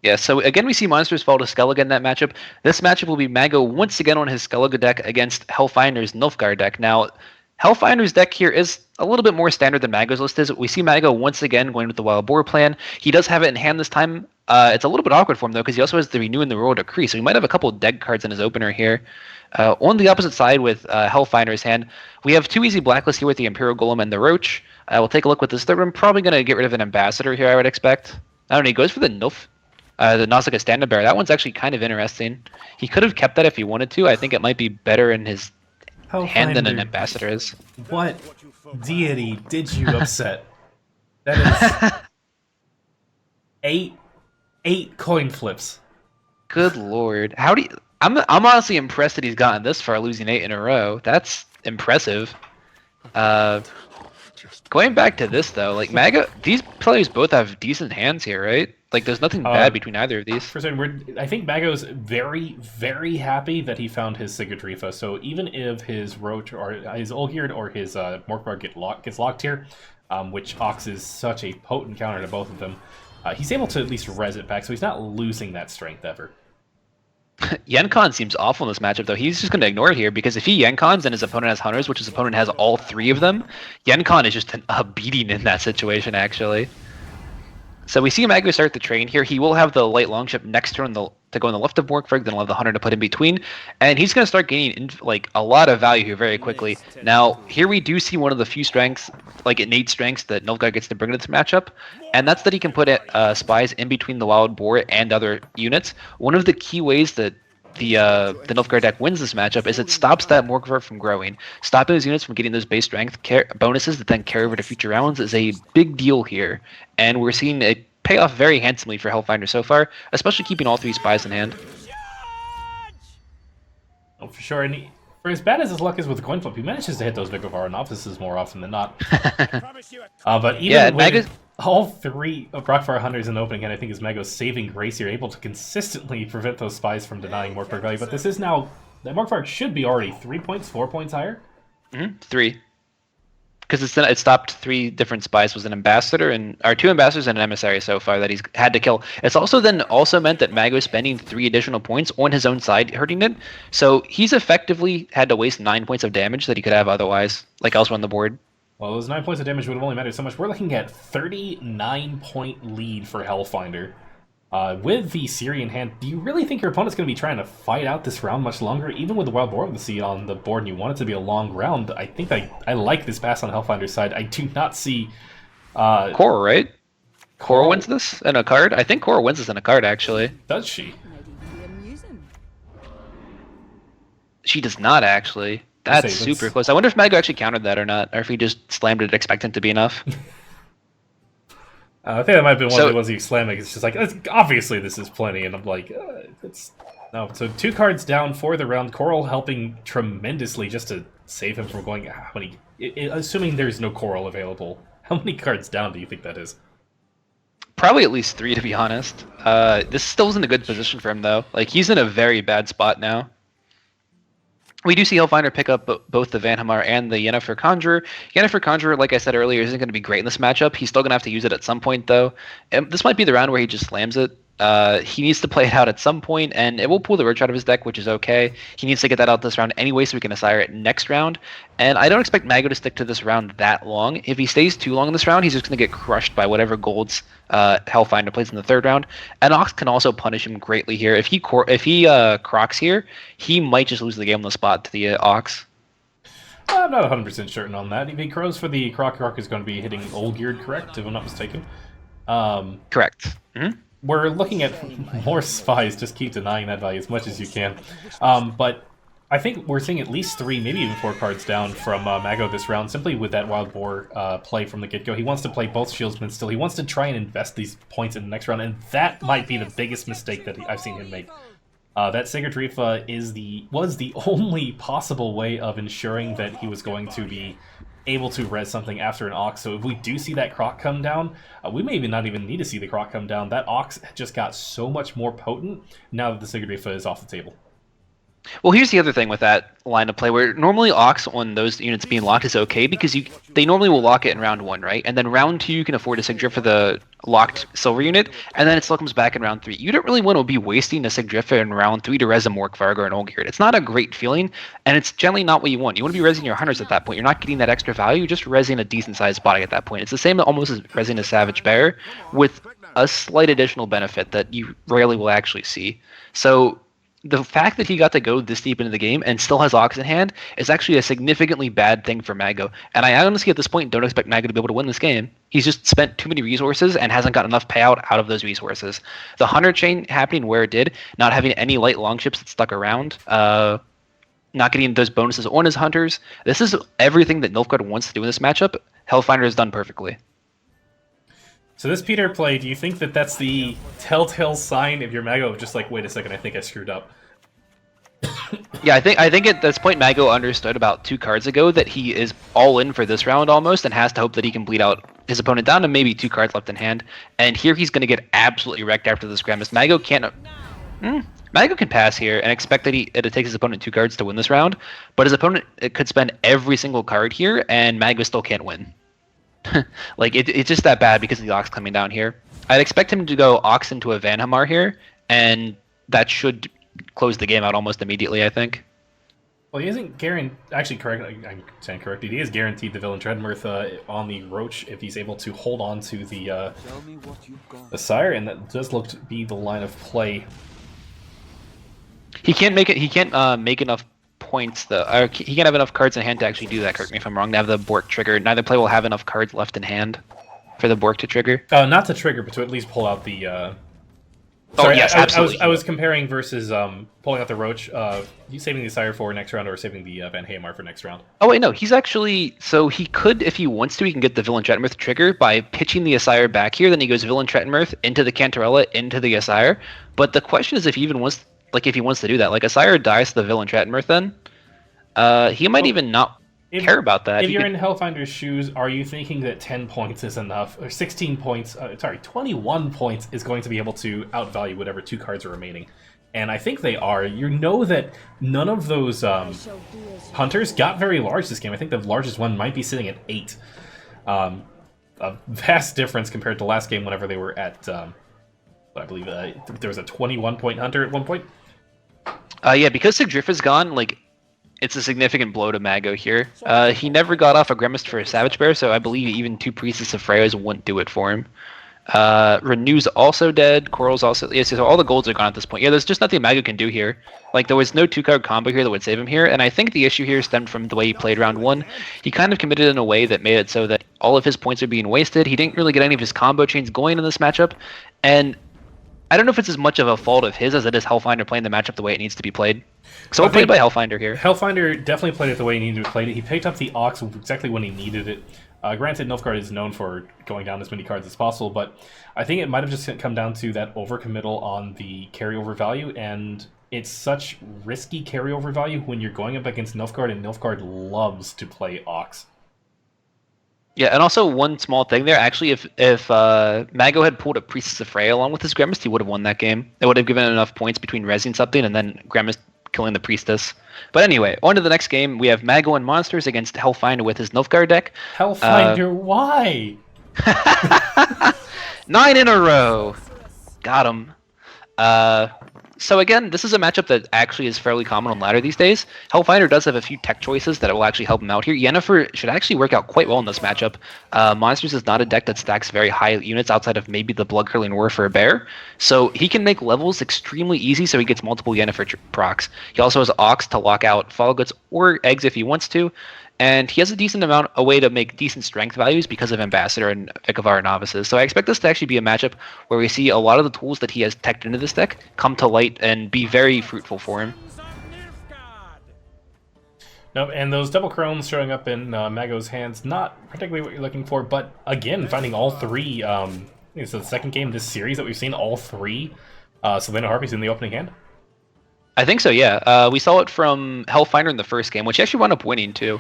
Yeah, so again we see monsters fall to Skellige in that matchup. This matchup will be Mago once again on his Skellige deck against Hellfinder's Nilfgaard deck. Now, Hellfinder's deck here is a little bit more standard than Mago's list is. We see Mago once again going with the Wild Boar plan. He does have it in hand this time. It's a little bit awkward for him though because he also has the Renew and the Royal Decree, so he might have a couple of deck cards in his opener here. On the opposite side with Hellfinder's hand, we have 2 easy blacklists here with the Imperial Golem and the Roach. We'll take a look with this third one. Probably going to get rid of an Ambassador here, I would expect. I don't know, he goes for the Nilf. The Nausicaa Standard Bearer. That one's actually kind of interesting. He could have kept that if he wanted to. I think it might be better in his hand than an Ambassador is.
What deity did you upset? That is eight coin flips.
Good lord. How do you... I'm honestly impressed that he's gotten this far, losing 8 in a row. That's impressive. Going back to this though, like Mago, these players both have decent hands here, right? Like there's nothing bad between either of these.
For certain, I think Mago's very, very happy that he found his Sigurdrifa. So even if his Roach or his Olgierd or his Morkvar gets locked here, which Ox is such a potent counter to both of them, he's able to at least res it back, so he's not losing that strength ever.
Yenkon seems awful in this matchup, though. He's just going to ignore it here, because if he Yenkons and his opponent has Hunters, which his opponent has all 3 of them, Yenkon is just a beating in that situation, actually. So we see Mago start the train here. He will have the light longship next turn to go on the left of Borgfrigg, then he'll have the Hunter to put in between, and he's going to start gaining like a lot of value here very quickly. Now, here we do see one of the few strengths, like innate strengths, that Nilfgaard gets to bring to this matchup, and that's that he can put spies in between the Wild Boar and other units. One of the key ways that the Nilfgaard deck wins this matchup is it stops that Morkvar from growing. Stopping those units from getting those base strength bonuses that then carry over to future rounds is a big deal here, and we're seeing it pay off very handsomely for Hellfinder so far, especially keeping all 3 spies in hand.
Oh, for sure. And for as bad as his luck is with Gwentlemen, he manages to hit those Vigor offices more often than not. But even with all 3 of Brockfire Hunters in the opening hand, I think is Mago's saving grace here, able to consistently prevent those spies from denying Morkvar value. But this is now, that Morkvar should be already 3 points, 4 points higher?
3. Because it stopped 3 different spies, was an ambassador or 2 ambassadors and an emissary so far that he's had to kill. It's also meant that Mago is spending 3 additional points on his own side hurting it. So he's effectively had to waste 9 points of damage that he could have otherwise, like elsewhere on the board.
Well, those 9 points of damage would have only mattered so much. We're looking at 39-point lead for Hellfinder. With the Syrian hand, do you really think your opponent's going to be trying to fight out this round much longer? Even with the Wild Boar of the Sea on the board and you want it to be a long round, I think I like this pass on Hellfinder's side. I do not see...
Cora, right? Cora wins this in a card? I think Cora wins this in a card, actually.
Does she?
She does not, actually. That's super close. I wonder if Mago actually countered that or not, or if he just slammed it expectant to be enough.
I think that might have been one of the ones he slammed. It's just like, obviously this is plenty, and I'm like, it's... No, so 2 cards down for the round. Coral helping tremendously just to save him from going... How many... Assuming there's no Coral available, how many cards down do you think that is?
Probably at least 3, to be honest. This still isn't a good position for him, though. Like, he's in a very bad spot now. We do see Hellfinder pick up both the Vanhamar and the Yennefer Conjurer. Yennefer Conjurer, like I said earlier, isn't going to be great in this matchup. He's still going to have to use it at some point, though. And this might be the round where he just slams it. He needs to play it out at some point, and it will pull the Roach out of his deck, which is okay. He needs to get that out this round anyway, so we can Asire it next round. And I don't expect Mago to stick to this round that long. If he stays too long in this round, he's just going to get crushed by whatever golds Hellfinder plays in the third round. And Ox can also punish him greatly here. If he crocs here, he might just lose the game on the spot to the Ox.
I'm not 100% certain on that. The Crows for the Croc is going to be hitting Old Geared, correct, if I'm not mistaken.
Correct. Mm-hmm.
We're looking at more spies, just keep denying that value as much as you can. But I think we're seeing at least 3, maybe even 4 cards down from Mago this round, simply with that Wild Boar play from the get-go. He wants to play both Shieldsmen still. He wants to try and invest these points in the next round, and that might be the biggest mistake that I've seen him make. That Sigurdrifa was the only possible way of ensuring that he was going to be able to res something after an Ox. So if we do see that Croc come down, we may even not even need to see the Croc come down. That Ox just got so much more potent now that the Sigurdrifa is off the table.
Well, here's the other thing with that line of play, where normally Ox on those units being locked is okay, because they normally will lock it in round 1, right? And then round 2 you can afford a Sigdrift for the locked silver unit, and then it still comes back in round 3. You don't really want to be wasting a Sigdrift in round 3 to res a Mork Varg or an Olgierd. It's not a great feeling, and it's generally not what you want. You want to be resing your hunters at that point. You're not getting that extra value, you're just resing a decent-sized body at that point. It's the same almost as resing a Savage Bear, with a slight additional benefit that you rarely will actually see. So the fact that he got to go this deep into the game and still has Ox in hand is actually a significantly bad thing for Mago. And I honestly, at this point, don't expect Mago to be able to win this game. He's just spent too many resources and hasn't got enough payout out of those resources. The Hunter chain happening where it did, not having any light long ships that stuck around, not getting those bonuses on his Hunters. This is everything that Nilfgaard wants to do in this matchup. Hellfinder has done perfectly.
So this Peter play, do you think that that's the telltale sign of your Mago of just like, wait a second, I think I screwed up?
Yeah, I think at this point Mago understood about 2 cards ago that he is all in for this round almost, and has to hope that he can bleed out his opponent down to maybe 2 cards left in hand. And here he's going to get absolutely wrecked after this Gramus. Mago can't. Mago can pass here and expect that it takes his opponent 2 cards to win this round, but his opponent could spend every single card here, and Mago still can't win. Like, it's just that bad because of the Ox coming down here. I'd expect him to go Ox into a Vanhamar here, and that should close the game out almost immediately, I think.
Well, he isn't guaranteed. Actually, I'm saying correctly. He is guaranteed the Villain Treadmirth on the Roach if he's able to hold on to the Sire, and that does look to be the line of play.
He can't make it. He can't make enough points though. Or he can't have enough cards in hand to actually do that. Correct me if I'm wrong. To have the Bork trigger. Neither player will have enough cards left in hand for the Bork to trigger.
Not to trigger, but to at least pull out the. Sorry,
yes, absolutely.
I was comparing versus pulling out the Roach. You saving the Sire for next round, or saving the Van Hamar for next round?
Oh wait, no. He's actually he could, if he wants to, he can get the Villain Treadmirth trigger by pitching the Asire back here. Then he goes Villain Treadmirth into the Cantarella into the Asire. But the question is if he even wants, if he wants to do that. Like, Asire dies to the Villain Treadmirth, then he might even not care about that.
If you're in Hellfinder's shoes, are you thinking that 10 points is enough, or 16 points? 21 points is going to be able to outvalue whatever 2 cards are remaining? And I think they are. You know that none of those Hunters got very large this game. I think the largest one might be sitting at 8. A vast difference compared to last game whenever they were at, I believe there was a 21-point Hunter at one point.
Yeah, because Sigdriff is gone, like, it's a significant blow to Mago here. He never got off a Grimmist for a Savage Bear, so I believe even 2 Priestess of Freyas wouldn't do it for him. Renew's also dead. Coral's also... Yeah, so all the golds are gone at this point. Yeah, there's just nothing Mago can do here. Like, there was no 2-card combo here that would save him here, and I think the issue here stemmed from the way he played round 1. He kind of committed in a way that made it so that all of his points are being wasted. He didn't really get any of his combo chains going in this matchup, and I don't know if it's as much of a fault of his as it is Hellfinder playing the matchup the way it needs to be played. So well played by Hellfinder here.
Hellfinder definitely played it the way he needed to play it. He picked up the Ox exactly when he needed it. Granted, Nilfgaard is known for going down as many cards as possible, but I think it might have just come down to that overcommittal on the carryover value, and it's such risky carryover value when you're going up against Nilfgaard, and Nilfgaard loves to play Ox.
Yeah, and also one small thing there. Actually, if Mago had pulled a Priestess of Freya along with his Grimmist, he would have won that game. It would have given enough points between resing something and then Grimmist killing the Priestess. But anyway, on to the next game. We have Mago and Monsters against Hellfinder with his Nilfgaard deck.
Hellfinder, why?
9 in a row. Got him. So again, this is a matchup that actually is fairly common on ladder these days. Hellfinder does have a few tech choices that will actually help him out here. Yennefer should actually work out quite well in this matchup. Monsters is not a deck that stacks very high units outside of maybe the Blood Curling War for a bear. So he can make levels extremely easy so he gets multiple Yennefer procs. He also has Ox to lock out Follow Goods or Eggs if he wants to. and he has a way to make decent strength values because of Ambassador and Vikavar Novices. So I expect this to actually be a matchup where we see a lot of the tools that he has teched into this deck come to light and be very fruitful for him.
No, and those double crones showing up in Mago's hands, not particularly what you're looking for, but again, finding all three. It's the second game this series that we've seen all three Savannah Harpies in the opening hand.
I think so, yeah. We saw it from Hellfinder in the first game, which actually wound up winning too.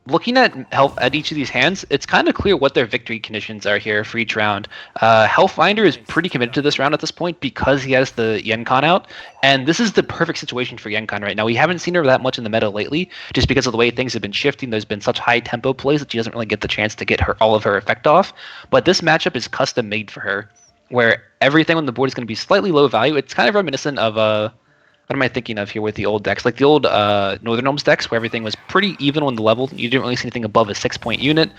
Looking at each of these hands, it's kind of clear what their victory conditions are here for each round. Hellfinder is pretty committed to this round at this point because he has the Yenkon out, and this is the perfect situation for Yenkon right now. We haven't seen her that much in the meta lately, just because of the way things have been shifting. There's been such high tempo plays that she doesn't really get the chance to get all of her effect off. But this matchup is custom made for her, where everything on the board is going to be slightly low value. It's kind of reminiscent of what am I thinking of here with the old decks? Like the old Northern Gnomes decks, where everything was pretty even on the level. You didn't really see anything above a 6-point unit.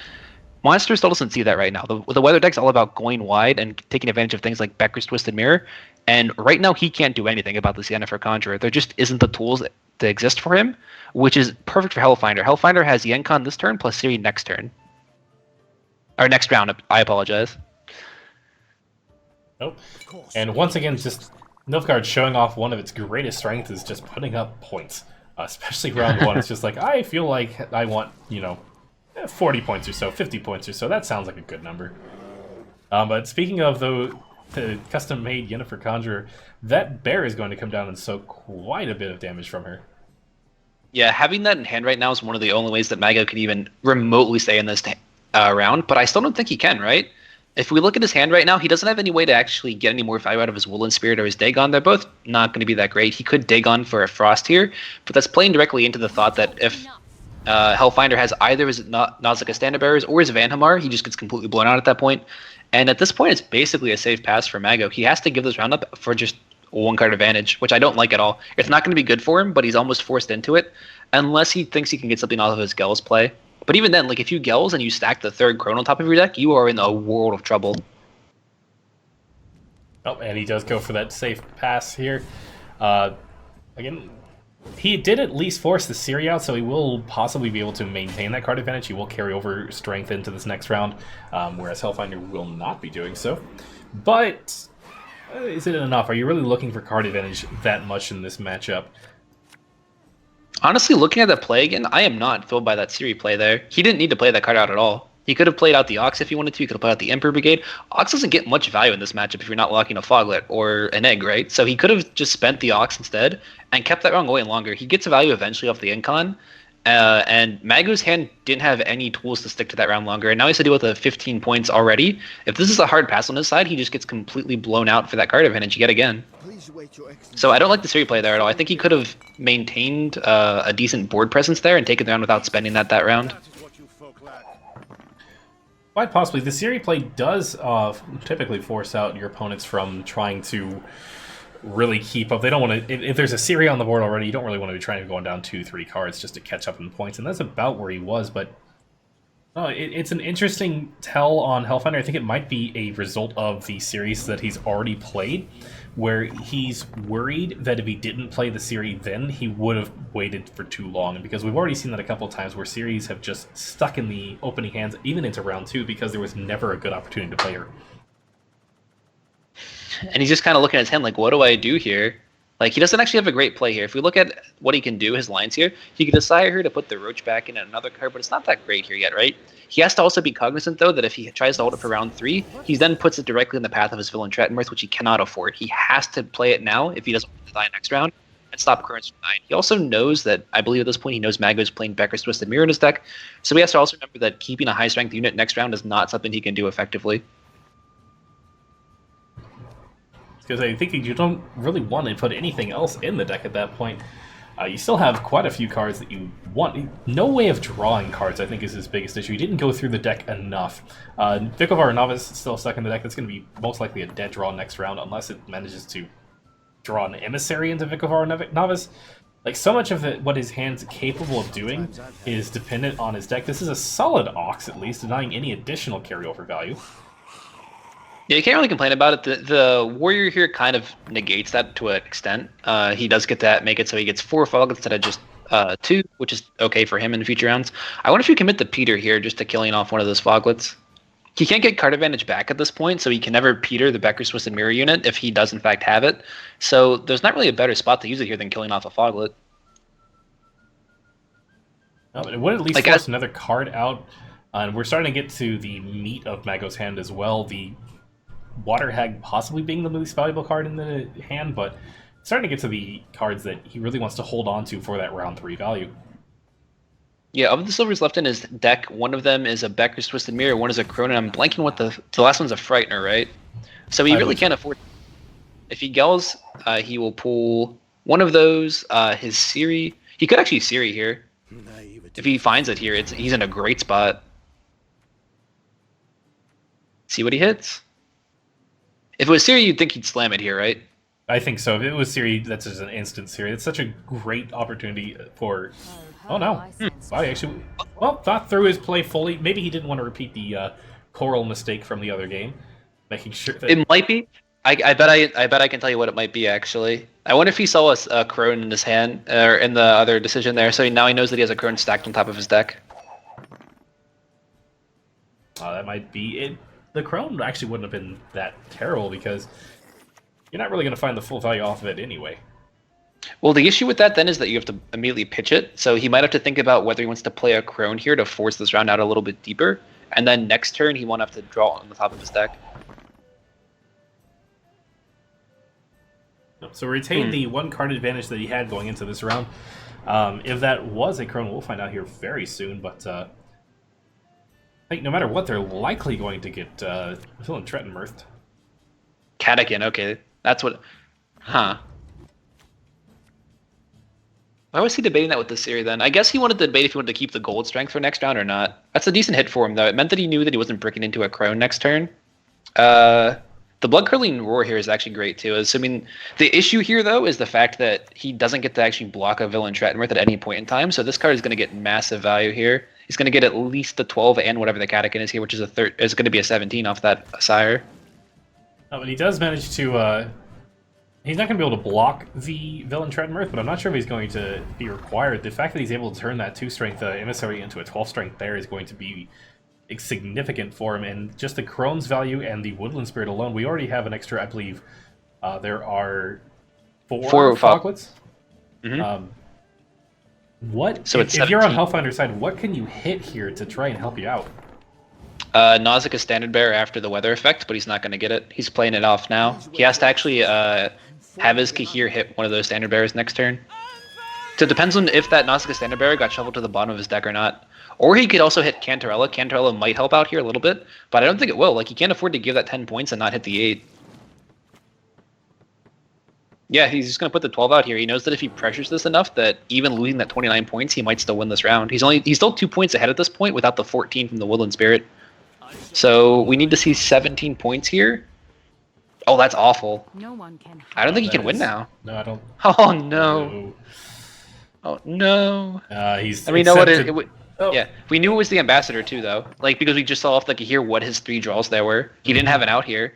Monster still doesn't see that right now. The weather deck's all about going wide and taking advantage of things like Becker's Twisted Mirror. And right now, he can't do anything about this Yennefer Conjurer. There just isn't the tools that exist for him, which is perfect for Hellfinder. Hellfinder has Yenkon this turn plus Ciri next turn. Or next round, I apologize.
Nope. And once again, just Nilfgaard showing off one of its greatest strengths is just putting up points. Especially round one, it's just like, I feel like I want, 40 points or so, 50 points or so. That sounds like a good number. But speaking of the custom-made Yennefer Conjurer, that bear is going to come down and soak quite a bit of damage from her.
Yeah, having that in hand right now is one of the only ways that Mago can even remotely stay in this round, but I still don't think he can, right? If we look at his hand right now, he doesn't have any way to actually get any more value out of his Woolen Spirit or his Dagon. They're both not going to be that great. He could Dagon for a Frost here, but that's playing directly into the thought that if Hellfinder has either his Nausicaa Standard Bearers or his Vanhamar, he just gets completely blown out at that point. And at this point, it's basically a safe pass for Mago. He has to give this round up for just one card advantage, which I don't like at all. It's not going to be good for him, but he's almost forced into it, unless he thinks he can get something off of his Gels play. But even then, like if you Gels and you stack the third Crone on top of your deck, you are in a world of trouble.
Oh, and he does go for that safe pass here. Again, he did at least force the Ciri out, so he will possibly be able to maintain that card advantage. He will carry over strength into this next round, whereas Hellfinder will not be doing so. But is it enough? Are you really looking for card advantage that much in this matchup?
Honestly, looking at the play again, I am not filled by that Ciri play there. He didn't need to play that card out at all. He could have played out the Ox if he wanted to. He could have played out the Emperor Brigade. Ox doesn't get much value in this matchup if you're not locking a Foglet or an Egg, right? So he could have just spent the Ox instead and kept that round going longer. He gets a value eventually off the Incon, and Mago's hand didn't have any tools to stick to that round longer, and now he has to deal with 15 points already. If this is a hard pass on his side, he just gets completely blown out for that card advantage yet again. So I don't like the Ciri play there at all. I think he could have maintained a decent board presence there and taken the round without spending that round.
Quite possibly. The Ciri play does typically force out your opponents from trying to really keep up. They don't want to... If there's a Ciri on the board already, you don't really want to be trying to go down 2-3 cards just to catch up in points, and that's about where he was, but... it's an interesting tell on Hellfinder. I think it might be a result of the series that he's already played, where he's worried that if he didn't play the Ciri then, he would have waited for too long. And because we've already seen that a couple of times where series have just stuck in the opening hands, even into round 2, because there was never a good opportunity to play her.
And he's just kind of looking at his hand like, what do I do here? Like, he doesn't actually have a great play here. If we look at what he can do, his lines here, he can decide here to put the Roach back in another card, but it's not that great here yet, right? He has to also be cognizant, though, that if he tries to hold it for round 3, he then puts it directly in the path of his villain Trettenmirth, which he cannot afford. He has to play it now if he doesn't want to die next round and stop currents from 9. He also knows that, I believe at this point, he knows Mago is playing Becker's Twisted Mirror in his deck, so he has to also remember that keeping a high-strength unit next round is not something he can do effectively.
Because I think you don't really want to put anything else in the deck at that point. You still have quite a few cards that you want. No way of drawing cards, I think, is his biggest issue. He didn't go through the deck enough. Vikavar Novice is still stuck in the deck. That's going to be most likely a dead draw next round, unless it manages to draw an Emissary into Vikavar Novice. Like, so much of what his hand's capable of doing is dependent on his deck. This is a solid Ox, at least, denying any additional carryover value.
Yeah, you can't really complain about it. The Warrior here kind of negates that to an extent. He does get that, make it so he gets 4 Fog instead of just 2, which is okay for him in future rounds. I wonder if you commit the Peter here just to killing off one of those Foglets. He can't get card advantage back at this point, so he can never Peter the Becker's Twisted Mirror unit if he does in fact have it. So there's not really a better spot to use it here than killing off a Foglet.
It would at least force another card out, and we're starting to get to the meat of Mago's hand as well. The Water Hag possibly being the least valuable card in the hand, but starting to get to the cards that he really wants to hold on to for that round 3 value.
Yeah, of the silvers left in his deck, one of them is a Becker's Twisted Mirror, one is a Cronin. I'm blanking what the last one's a Frightener, right? So he really can't afford. If he Gells, he will pull one of those. His Siri, he could actually Siri here. If he finds it here, he's in a great spot. See what he hits. If it was Siri, you'd think he'd slam it here, right?
I think so. If it was Siri, that's just an instant Siri. It's such a great opportunity for... Oh no. Wow, he actually... Well, thought through his play fully. Maybe he didn't want to repeat the Coral mistake from the other game. Making sure that...
It might be. I bet I can tell you what it might be, actually. I wonder if he saw a Crone in his hand, or in the other decision there, so now he knows that he has a Crone stacked on top of his deck.
That might be it. The Crone actually wouldn't have been that terrible, because you're not really going to find the full value off of it anyway.
Well, the issue with that then is that you have to immediately pitch it, so he might have to think about whether he wants to play a Crone here to force this round out a little bit deeper, and then next turn he won't have to draw on the top of his deck.
So retain the 1 card advantage that he had going into this round. If that was a Crone, we'll find out here very soon, but I think no matter what, they're likely going to get Phil and Trettenmirth.
Catechin, okay. That's what... Huh. Why was he debating that with the Siri then? I guess he wanted to debate if he wanted to keep the gold strength for next round or not. That's a decent hit for him, though. It meant that he knew that he wasn't bricking into a Crone next turn. The Blood Curdling Roar here is actually great, too. Assuming the issue here, though, is the fact that he doesn't get to actually block a Villain Trettenmirth at any point in time, so this card is going to get massive value here. He's going to get at least the 12 and whatever the Catechin is here, which is is going to be a 17 off that Sire.
Oh, but he does manage to... He's not going to be able to block the Villain Trettenmirth, but I'm not sure if he's going to be required. The fact that he's able to turn that 2-strength Emissary into a 12-strength there is going to be significant for him, and just the Crone's value and the Woodland Spirit alone, we already have an extra, I believe, there are 4 Foglets.
Mm-hmm.
So if you're on Hellfinder's side, what can you hit here to try and help you out?
Nausicaa Standard Bearer after the weather effect, but he's not going to get it. He's playing it off now. He has to actually have his Kahir hit one of those Standard Bearers next turn. So it depends on if that Nausicaa Standard Bearer got shuffled to the bottom of his deck or not. Or he could also hit Cantarella. Cantarella might help out here a little bit, but I don't think it will. Like, he can't afford to give that 10 points and not hit the 8. Yeah, he's just going to put the 12 out here. He knows that if he pressures this enough that even losing that 29 points, he might still win this round. He's still 2 points ahead at this point without the 14 from the Woodland Spirit. So we need to see 17 points here. Oh, that's awful. I don't think he can win now.
No, I don't.
Oh, no. Oh, no.
He's.
I mean, you know what? Yeah, we knew it was the Ambassador too, though. Like, because we just saw off the Kahir what his 3 draws there were. He didn't have an out here.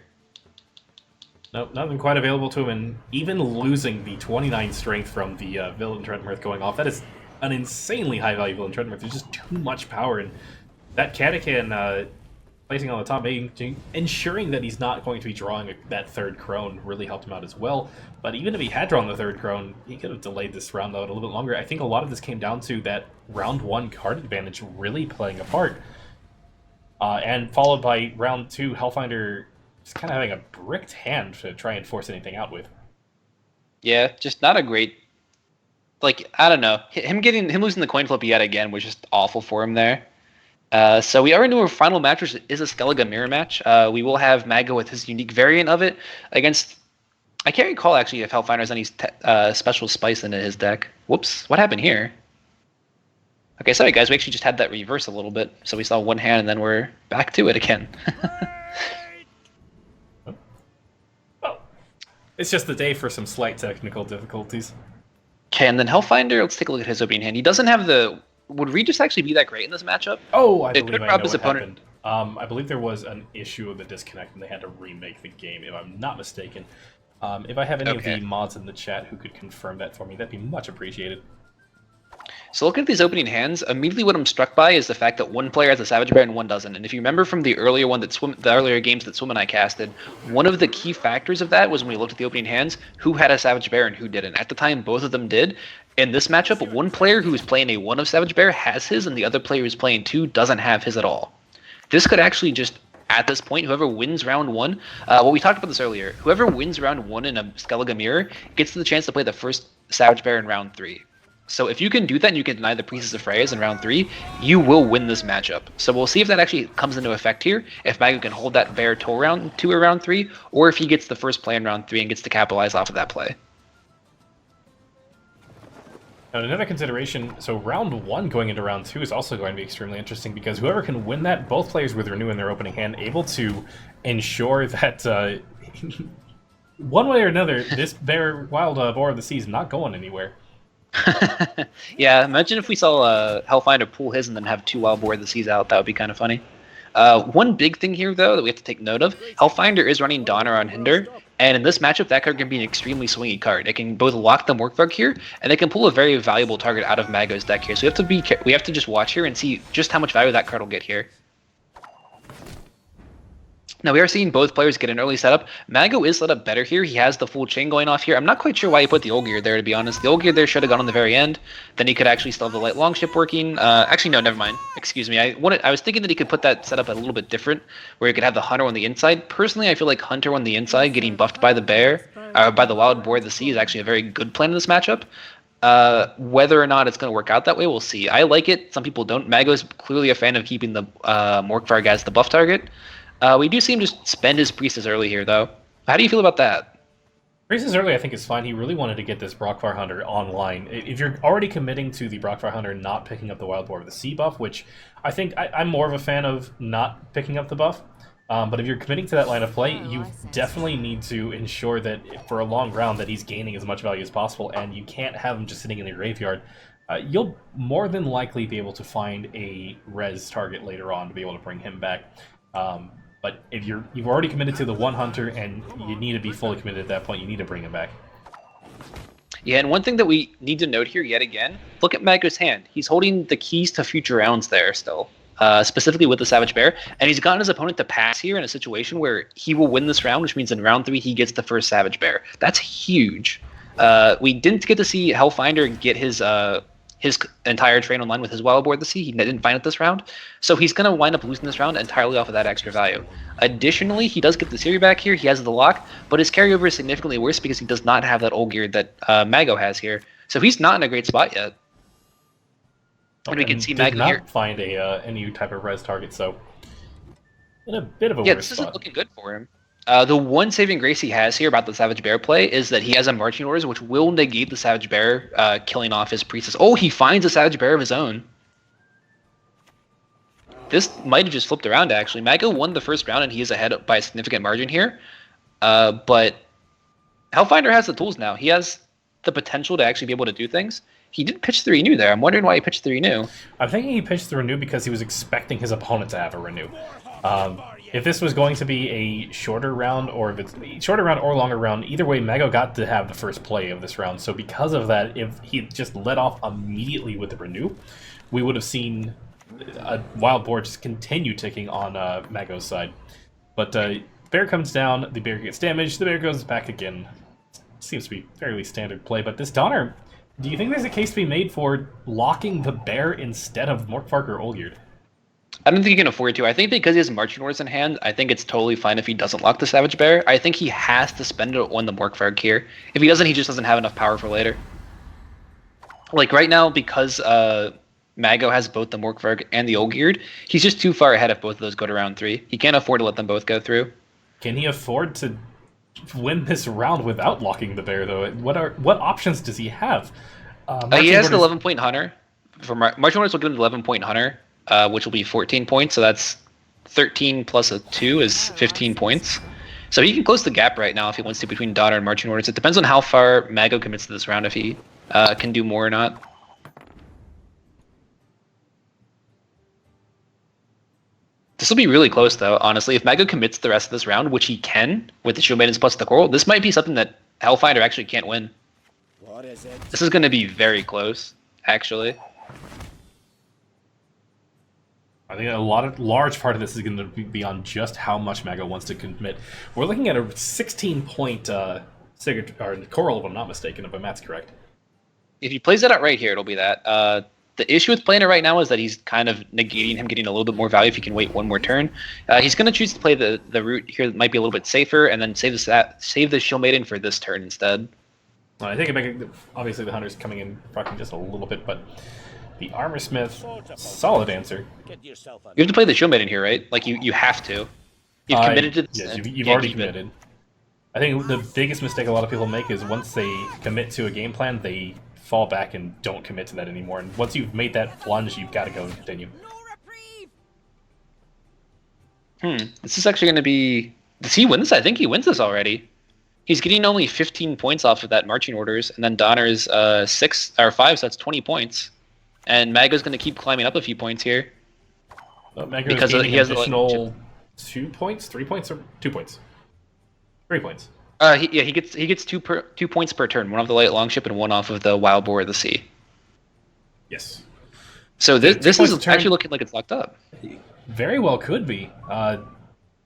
Nope, nothing quite available to him, and even losing the 29 strength from the Villain Trettenmirth going off, that is an insanely high value Villain Trettenmirth. There's just too much power, and that Catechin placing on the top, ensuring that he's not going to be drawing that 3rd Crone really helped him out as well. But even if he had drawn the 3rd Crone, he could have delayed this round out a little bit longer. I think a lot of this came down to that round 1 card advantage really playing a part. And followed by round 2, Hellfinder just kind of having a bricked hand to try and force anything out with. Yeah,
just not a great... Like, I don't know. Him losing the coin flip yet again was just awful for him there. So we already knew our final match is a Skellige mirror match. We will have Mago with his unique variant of it against... I can't recall, actually, if Hellfinder has any special spice in his deck. Whoops, what happened here? Okay, sorry guys, we actually just had that reverse a little bit. So we saw one hand and then we're back to it again.
Well, it's just the day for some slight technical difficulties.
Okay, and then Hellfinder, let's take a look at his opening hand. He doesn't have the... Would Regis actually be that great in this matchup?
Oh, I believe I know what happened. I believe there was an issue of the disconnect and they had to remake the game, if I'm not mistaken. If I have any of the mods in the chat who could confirm that for me, that'd be much appreciated.
So looking at these opening hands, immediately what I'm struck by is the fact that one player has a Savage Bear and one doesn't. And if you remember from the earlier games that Swim and I casted, one of the key factors of that was when we looked at the opening hands, who had a Savage Bear and who didn't. At the time, both of them did. In this matchup, one player who is playing a 1 of Savage Bear has his, and the other player who's playing 2 doesn't have his at all. This could actually just, at this point, whoever wins round 1, well, we talked about this earlier, whoever wins round 1 in a Skellige mirror gets the chance to play the first Savage Bear in round 3. So if you can do that and you can deny the Priestess of Freya's in round 3, you will win this matchup. So we'll see if that actually comes into effect here, if Mago can hold that bear till round 2 or round 3, or if he gets the first play in round 3 and gets to capitalize off of that play.
Now, another consideration, so round 1 going into round 2 is also going to be extremely interesting because whoever can win that, both players with Renew in their opening hand, able to ensure that one way or another, this wild boar of the sea is not going anywhere.
Yeah, imagine if we saw Hellfinder pull his and then have 2 Wild Boar of the Seas out. That would be kind of funny. One big thing here, though, that we have to take note of, Hellfinder is running Donner on Hinder, and in this matchup, that card can be an extremely swingy card. It can both lock the Morkvarg here, and it can pull a very valuable target out of Mago's deck here. So we have to just watch here and see just how much value that card will get here. Now, we are seeing both players get an early setup. Mago is set up better here. He has the full chain going off here. I'm not quite sure why he put the Olgierd there, to be honest. The Olgierd there should have gone on the very end. Then he could actually still have the light longship working. Actually, no, never mind. Excuse me. I was thinking that he could put that setup a little bit different, where he could have the Hunter on the inside. Personally, I feel like Hunter on the inside, getting buffed by the bear, by the Wild Boar of the Sea, is actually a very good plan in this matchup. Whether or not it's going to work out that way, we'll see. I like it. Some people don't. Mago is clearly a fan of keeping the Morkvarg as the buff target. We do see him just spend his Priestess early here, though. How do you feel about that?
Priestess early, I think, is fine. He really wanted to get this Brockfire Hunter online. If you're already committing to the Brockfire Hunter not picking up the Wild Boar of the Sea buff, which I think I'm more of a fan of not picking up the buff, but if you're committing to that line of play, you definitely need to ensure that for a long round that he's gaining as much value as possible, and you can't have him just sitting in the graveyard. You'll more than likely be able to find a res target later on to be able to bring him back. But if you've already committed to the one Hunter and you need to be fully committed at that point, you need to bring him back.
Yeah, and one thing that we need to note here yet again, look at Mago's hand. He's holding the keys to future rounds there still, specifically with the Savage Bear, and he's gotten his opponent to pass here in a situation where he will win this round, which means in round 3 he gets the first Savage Bear. That's huge. We didn't get to see Hellfinder get his entire train online with his Wild Boar of the Sea. He didn't find it this round, so he's going to wind up losing this round entirely off of that extra value. Additionally, he does get the Siri back here. He has the lock, but his carryover is significantly worse because he does not have that Olgierd that Mago has here. So he's not in a great spot yet. And we can see Mago here
find any type of res target, so in a bit of a
yeah,
worse
this
spot.
isn't looking good for him. The one saving grace he has here about the Savage Bear play is that he has a Marching Orders, which will negate the Savage Bear killing off his Priestess. Oh, he finds a Savage Bear of his own. This might have just flipped around, actually. Mago won the first round, and he is ahead by a significant margin here. But Hellfinder has the tools now. He has the potential to actually be able to do things. He did pitch the Renew there. I'm wondering why he pitched the Renew.
I'm thinking he pitched the Renew because he was expecting his opponent to have a Renew. If this was going to be a shorter round, or if it's a shorter round or longer round, either way, Mago got to have the first play of this round. So because of that, if he just let off immediately with the Renew, we would have seen a Wild Boar just continue ticking on Mago's side. But bear comes down, the bear gets damaged, the bear goes back again. Seems to be fairly standard play, but this Donner, do you think there's a case to be made for locking the bear instead of Morkvarg or Olgierd?
I don't think he can afford to. I think because he has Marching Orders in hand, I think it's totally fine if he doesn't lock the Savage Bear. I think he has to spend it on the Morkvarg here. If he doesn't, he just doesn't have enough power for later. Like right now, because Mago has both the Morkvarg and the Olgierd, he's just too far ahead if both of those go to round 3. He can't afford to let them both go through.
Can he afford to win this round without locking the bear, though? What options does he have?
He has an 11-point Hunter. For Marching Orders will give him an 11-point Hunter, which will be 14 points, so that's 13 plus a 2 is 15 points. So he can close the gap right now if he wants to between Donner and Marching Orders. It depends on how far Mago commits to this round, if he can do more or not. This will be really close, though, honestly. If Mago commits the rest of this round, which he can, with the Shield Maidens plus the Coral, this might be something that Hellfinder actually can't win.
What is it?
This is going to be very close, actually.
think large part of this is going to be on just how much Mago wants to commit. We're looking at a 16-point signature or Coral, if I'm not mistaken, if my math's correct.
If he plays that out right here, it'll be that. The issue with playing it right now is that he's kind of negating him getting a little bit more value if he can wait one more turn. He's going to choose to play the route here that might be a little bit safer, and then save the Shield Maiden for this turn instead.
Well, I think obviously the Hunter's coming in rocking just a little bit, but the Armor Smith, solid answer.
You have to play the Shield Maiden here, right? Like you have to. You've committed to this.
Yes, you've already committed. I think the biggest mistake a lot of people make is once they commit to a game plan, they fall back and don't commit to that anymore. And once you've made that plunge, you've got to go and continue.
This is actually going to be... Does he win this? I think he wins this already. He's getting only 15 points off of that marching orders, and then Donner's 6 or 5, so that's 20 points. And Mago's going to keep climbing up a few points here.
Mago because he has additional 2 points, 3 points, or 2 points. 3 points.
He gets 2 points per turn, one off the light longship and one off of the wild boar of the sea.
Yes.
So this is actually looking like it's locked up.
Very well could be.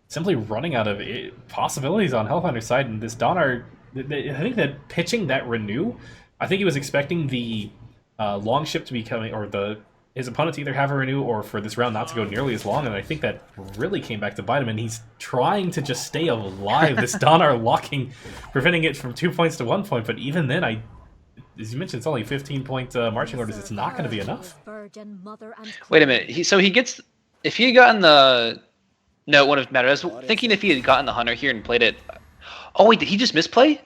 Simply running out of possibilities on Hellfinder's side, and this Donner, I think that pitching that renew, I think he was expecting the longship to be coming, or his opponent to either have a renew or for this round not to go nearly as long, and I think that really came back to bite him, and he's trying to just stay alive. This Donner locking, preventing it from 2 points to 1 point, but even then, as you mentioned, it's only 15-point marching orders. It's not going to be enough.
Wait a minute. If he had gotten the... No, it wouldn't have mattered. I was thinking if he had gotten the Hunter here and played it... Oh, wait, did he just misplay?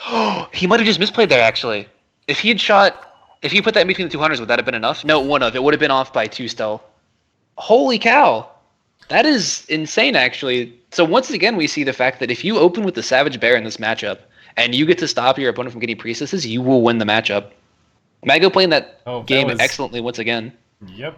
Oh, he might have just misplayed there, actually. If he put that in between the 2 Hunters, would that have been enough? No, it wouldn't have. It would have been off by 2 still. Holy cow. That is insane, actually. So once again, we see the fact that if you open with the Savage Bear in this matchup, and you get to stop your opponent from getting priestesses, you will win the matchup. Mago playing that game excellently once again.
Yep.